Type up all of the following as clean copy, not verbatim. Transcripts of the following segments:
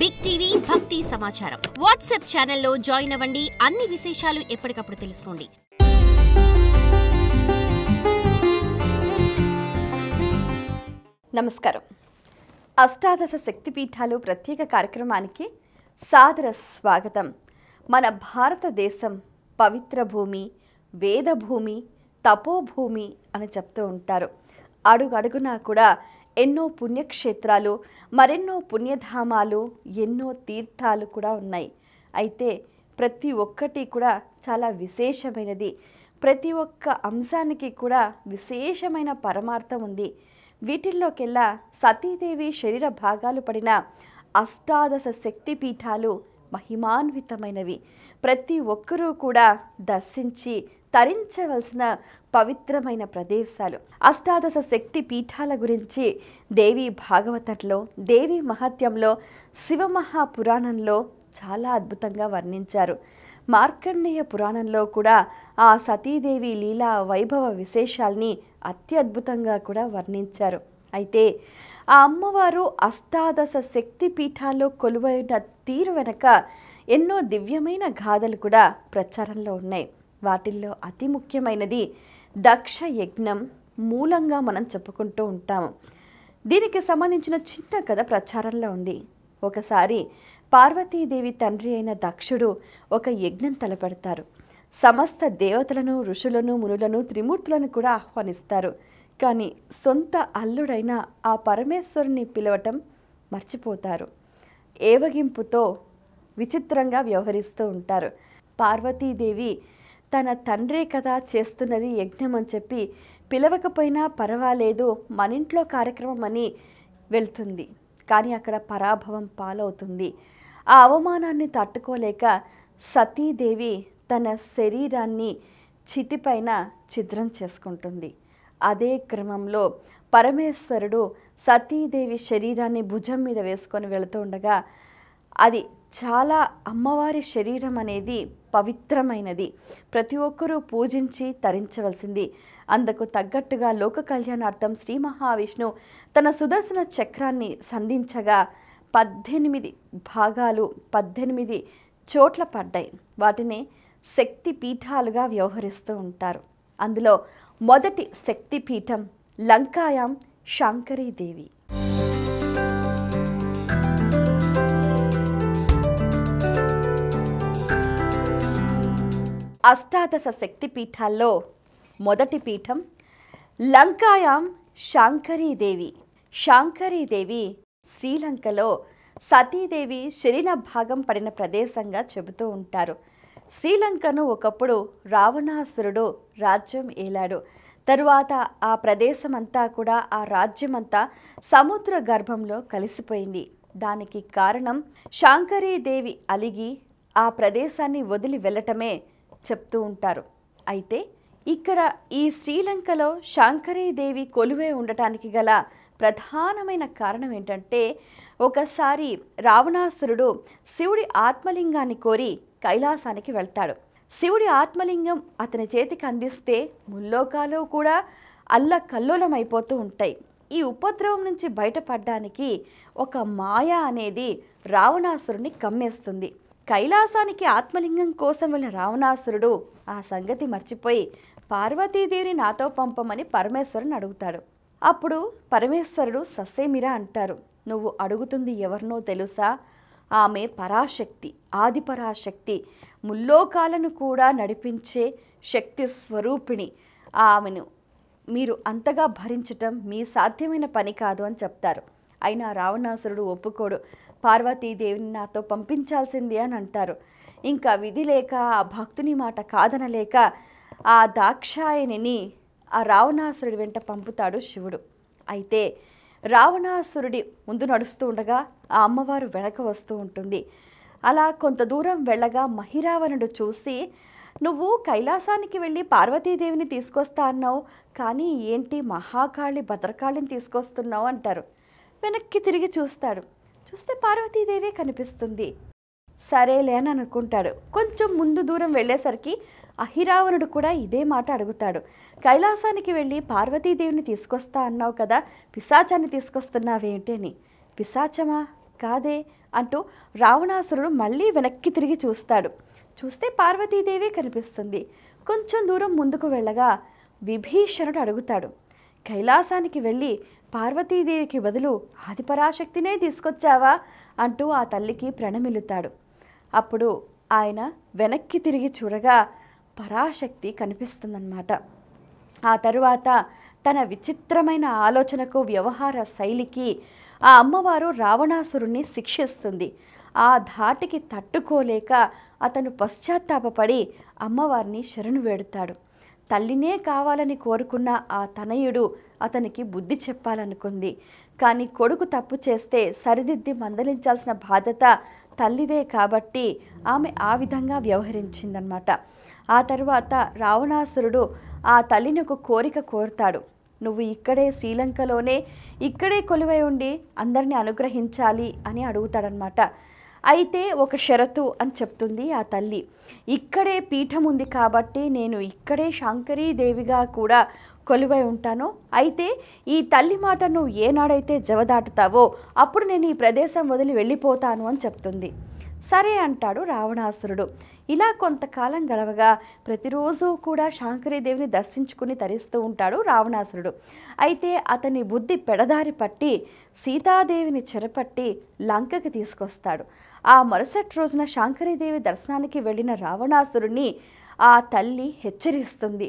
Big TV భక్తి సమాచారం WhatsApp ఛానల్లో జాయిన్ అవ్వండి. అన్ని విశేషాలు ఎప్పటికప్పుడు తెలుసుకోండి. నమస్కారం. అష్టాదశ శక్తిపీఠాలు ప్రత్యేక కార్యక్రమానికి సాదర స్వాగతం. మన భారతదేశం పవిత్ర భూమి, వేదభూమి, తపోభూమి అని చెప్తూ ఉంటారు. అడుగడుగునా కూడా ఎన్నో పుణ్యక్షేత్రాలు, మరెన్నో పుణ్యధామాలు, ఎన్నో తీర్థాలు కూడా ఉన్నాయి. అయితే ప్రతి ఒక్కటి కూడా చాలా విశేషమైనది. ప్రతి ఒక్క అంశానికి కూడా విశేషమైన పరమార్థం ఉంది. వీటిల్లోకెల్లా సతీదేవి శరీర భాగాలు పడిన అష్టాదశ శక్తిపీఠాలు మహిమాన్వితమైనవి. ప్రతి ఒక్కరూ కూడా దర్శించి తరించవలసిన పవిత్రమైన ప్రదేశాలు. అష్టాదశ శక్తి పీఠాల గురించి దేవి భాగవతంలో, దేవి మహత్యంలో, శివమహాపురాణంలో చాలా అద్భుతంగా వర్ణించారు. మార్కండేయ పురాణంలో కూడా ఆ సతీదేవి లీలా వైభవ విశేషాల్ని అత్యద్భుతంగా కూడా వర్ణించారు. అయితే ఆ అమ్మవారు అష్టాదశ శక్తి పీఠాల్లో కొలువైన తీరు వెనక ఎన్నో దివ్యమైన గాథలు కూడా ప్రచారంలో ఉన్నాయి. వాటిల్లో అతి ముఖ్యమైనది దక్ష యజ్ఞం మూలంగా మనం చెప్పుకుంటూ ఉంటాము. దీనికి సంబంధించిన చిన్న కథ ప్రచారంలో ఉంది. ఒకసారి పార్వతీదేవి తండ్రి అయిన దక్షుడు ఒక యజ్ఞం తలపెడతారు. సమస్త దేవతలను, ఋషులను, మునులను, త్రిమూర్తులను కూడా ఆహ్వానిస్తారు. కానీ సొంత అల్లుడైన ఆ పరమేశ్వరుని పిలవటం మర్చిపోతారు. ఏవగింపుతో విచిత్రంగా వ్యవహరిస్తూ ఉంటారు. పార్వతీదేవి తన తండ్రే కదా చేస్తున్నది యజ్ఞం అని చెప్పి పిలవకపోయినా పర్వాలేదు, మన ఇంట్లో కార్యక్రమం అని వెళ్తుంది. కానీ అక్కడ పరాభవం పాలవుతుంది. ఆ అవమానాన్ని తట్టుకోలేక సతీదేవి తన శరీరాన్ని చితిపైన ఛిద్రం చేసుకుంటుంది. అదే క్రమంలో పరమేశ్వరుడు సతీదేవి శరీరాన్ని భుజం మీద వేసుకొని వెళుతూ ఉండగా, అది చాలా అమ్మవారి శరీరం అనేది పవిత్రమైనది, ప్రతి ఒక్కరూ పూజించి తరించవలసింది. అందుకు తగ్గట్టుగా లోక కళ్యాణార్థం శ్రీ మహావిష్ణు తన సుదర్శన చక్రాన్ని సంధించగా 18 భాగాలు 18 చోట్ల పడ్డాయి. వాటిని శక్తి పీఠాలుగా వ్యవహరిస్తూ ఉంటారు. అందులో మొదటి శక్తి పీఠం లంకాయాం శాంకరీదేవి. అష్టాదశ శక్తి పీఠాల్లో మొదటి పీఠం లంకాయాం శాంకరీదేవి. శాంకరీదేవి శ్రీలంకలో సతీదేవి శరీర భాగం పడిన ప్రదేశంగా చెబుతూ ఉంటారు. శ్రీలంకను ఒకప్పుడు రావణాసురుడు రాజ్యం ఏలాడు. తరువాత ఆ ప్రదేశమంతా కూడా, ఆ రాజ్యమంతా సముద్ర గర్భంలో కలిసిపోయింది. దానికి కారణం శాంకరీదేవి అలిగి ఆ ప్రదేశాన్ని వదిలి వెళ్ళటమే చెప్తూ ఉంటారు. అయితే ఇక్కడ ఈ శ్రీలంకలో శాంకరీదేవి కొలువై ఉండటానికి గల ప్రధానమైన కారణం ఏంటంటే, ఒకసారి రావణాసురుడు శివుడి ఆత్మలింగాన్ని కోరి కైలాసానికి వెళ్తాడు. శివుడి ఆత్మలింగం అతని చేతికి అందిస్తే ముల్లోకాలు కూడా అల్లకల్లోలమైపోతూ ఉంటాయి. ఈ ఉపద్రవం నుంచి బయటపడడానికి ఒక మాయ అనేది రావణాసురుని కమ్మేస్తుంది. కైలాసానికి ఆత్మలింగం కోసం వెళ్ళిన రావణాసురుడు ఆ సంగతి మర్చిపోయి పార్వతీదేవిని నాతో పంపమని పరమేశ్వరుని అడుగుతాడు. అప్పుడు పరమేశ్వరుడు ససేమిరా అంటారు, నువ్వు అడుగుతుంది ఎవరినో తెలుసా? ఆమె పరాశక్తి, ఆదిపరాశక్తి, ముల్లోకాలను కూడా నడిపించే శక్తి స్వరూపిణి. ఆమెను మీరు అంతగా భరించటం మీ సాధ్యమైన పని కాదు అని చెప్తారు. అయినా రావణాసురుడు ఒప్పుకోడు. పార్వతీదేవిని నాతో పంపించాల్సింది అని అంటారు. ఇంకా విధి లేక ఆ భక్తుని మాట కాదనలేక ఆ దాక్షాయణిని ఆ రావణాసురుడి వెంట పంపుతాడు శివుడు. అయితే రావణాసురుడి ముందు నడుస్తూ ఉండగా ఆ అమ్మవారు వెనక వస్తూ ఉంటుంది. అలా కొంత దూరం వెళ్ళగా మహిరావణుడు చూసి, నువ్వు కైలాసానికి వెళ్ళి పార్వతీదేవిని తీసుకొస్తా అన్నావు, కానీ ఏంటి మహాకాళి భద్రకాళిని తీసుకొస్తున్నావు అంటారు. వెనక్కి తిరిగి చూస్తాడు. చూస్తే పార్వతీదేవే కనిపిస్తుంది. సరేలే అని అనుకుంటాడు. కొంచెం ముందు దూరం వెళ్ళేసరికి అహిరావణుడు కూడా ఇదే మాట అడుగుతాడు. కైలాసానికి వెళ్ళి పార్వతీదేవిని తీసుకొస్తా అన్నావు కదా, పిశాచాన్ని తీసుకొస్తున్నావేంటి అని. పిశాచమా? కాదే, అంటూ రావణాసురుడు మళ్ళీ వెనక్కి తిరిగి చూస్తాడు. చూస్తే పార్వతీదేవి కనిపిస్తుంది. కొంచెం దూరం ముందుకు వెళ్ళగా విభీషణుడు అడుగుతాడు, కైలాసానికి వెళ్ళి పార్వతీదేవికి బదులు ఆదిపరాశక్తినే తీసుకొచ్చావా అంటూ ఆ తల్లికి ప్రణమిల్లుతాడు. అప్పుడు ఆయన వెనక్కి తిరిగి చూడగా పరాశక్తి కనిపిస్తుందన్నమాట. ఆ తరువాత తన విచిత్రమైన ఆలోచనకు, వ్యవహార శైలికి ఆ అమ్మవారు రావణాసురుణ్ణి శిక్షిస్తుంది. ఆ ధాటికి తట్టుకోలేక అతను పశ్చాత్తాపపడి అమ్మవారిని శరణు వేడుతాడు. తల్లినే కావాలని కోరుకున్న ఆ తనయుడు అతనికి బుద్ధి చెప్పాలనుకుంది. కానీ కొడుకు తప్పు చేస్తే సరిదిద్ది మందలించాల్సిన బాధ్యత తల్లిదే కాబట్టి ఆమె ఆ విధంగా వ్యవహరించిందనమాట. ఆ తరువాత రావణాసురుడు ఆ తల్లిని ఒక కోరిక కోరుతాడు. నువ్వు ఇక్కడే శ్రీలంకలోనే ఇక్కడే కొలువై ఉండి అందరినీ అనుగ్రహించాలి అని అడుగుతాడనమాట. అయితే ఒక షరతు అని చెప్తుంది ఆ తల్లి. ఇక్కడే పీఠం ఉంది కాబట్టి నేను ఇక్కడే శాంకరీదేవిగా కూడా కొలువై ఉంటాను. అయితే ఈ తల్లి మాట నువ్వు ఏనాడైతే జవదాటుతావో అప్పుడు నేను ఈ ప్రదేశం వదిలి వెళ్ళిపోతాను అని చెప్తుంది. సరే అంటాడు రావణాసురుడు. ఇలా కొంతకాలం గడవగా ప్రతిరోజు కూడా శాంకరీదేవిని దర్శించుకుని తరిస్తూ ఉంటాడు రావణాసురుడు. అయితే అతని బుద్ధి పెడదారి పట్టి సీతాదేవిని చెరపట్టి లంకకి తీసుకొస్తాడు. ఆ మరుసటి రోజున శాంకరీదేవి దర్శనానికి వెళ్ళిన రావణాసురుడిని ఆ తల్లి హెచ్చరిస్తుంది.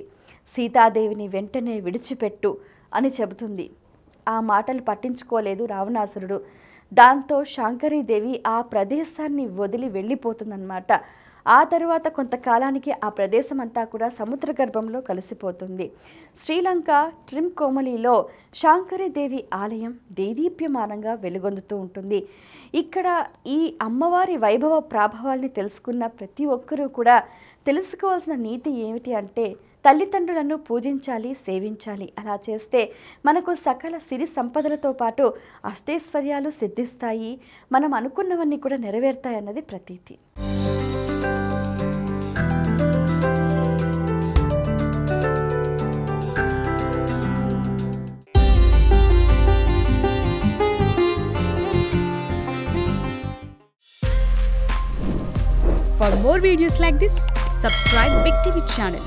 సీతాదేవిని వెంటనే విడిచిపెట్టు అని చెబుతుంది. ఆ మాటలు పట్టించుకోలేదు రావణాసురుడు. దాంతో శాంకరీదేవి ఆ ప్రదేశాన్ని వదిలి వెళ్ళిపోతుందన్నమాట. ఆ తరువాత కొంతకాలానికి ఆ ప్రదేశం అంతా కూడా సముద్ర గర్భంలో కలిసిపోతుంది. శ్రీలంక ట్రిమ్కోమలిలో శాంకరీదేవి ఆలయం దేదీప్యమానంగా వెలుగొందుతూ ఉంటుంది. ఇక్కడ ఈ అమ్మవారి వైభవ ప్రాభవాల్ని తెలుసుకున్న ప్రతి ఒక్కరూ కూడా తెలుసుకోవాల్సిన నీతి ఏమిటి అంటే తల్లిదండ్రులను పూజించాలి, సేవించాలి. అలా చేస్తే మనకు సకల సిరి సంపదలతో పాటు అష్టైశ్వర్యాలు సిద్ధిస్తాయి, మనం అనుకున్నవన్నీ కూడా నెరవేరుతాయి అన్నది ప్రతీతి. For more videos like this, subscribe Big TV channel.